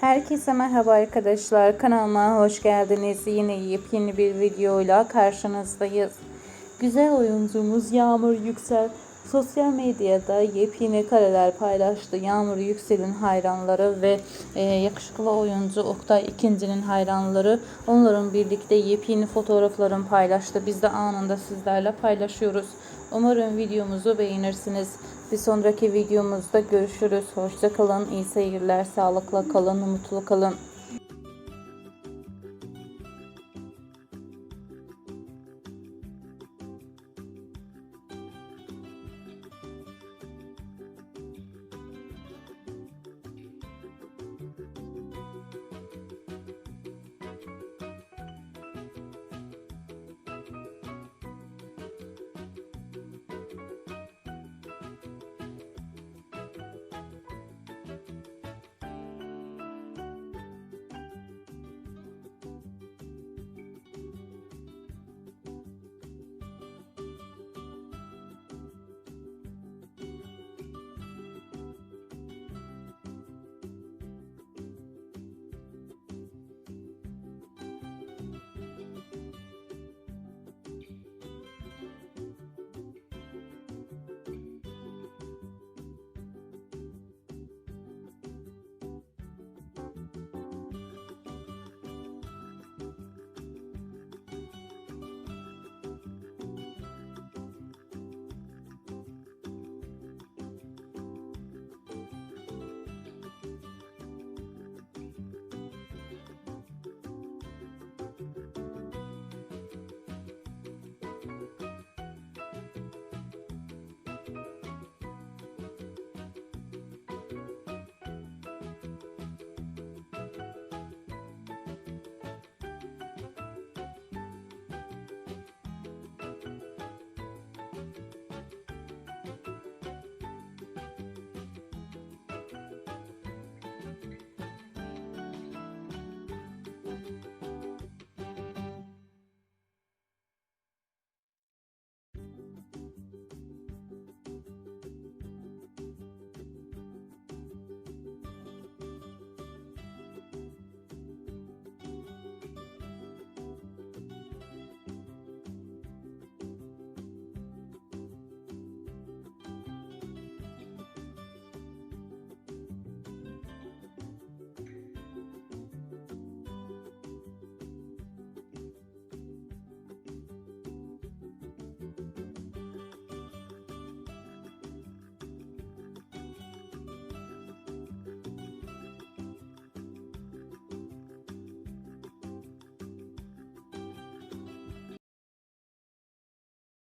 Herkese merhaba arkadaşlar. Kanalıma hoş geldiniz. Yine yepyeni bir videoyla karşınızdayız. Güzel oyuncumuz Yağmur Yüksel sosyal medyada yepyeni kareler paylaştı. Yağmur Yüksel'in hayranları ve yakışıklı oyuncu Oktay Ekinci'nin hayranları onların birlikte yepyeni fotoğraflarını paylaştı. Biz de anında sizlerle paylaşıyoruz. Umarım videomuzu beğenirsiniz. Bir sonraki videomuzda görüşürüz. Hoşça kalın, iyi seyirler, sağlıkla kalın, mutlu kalın.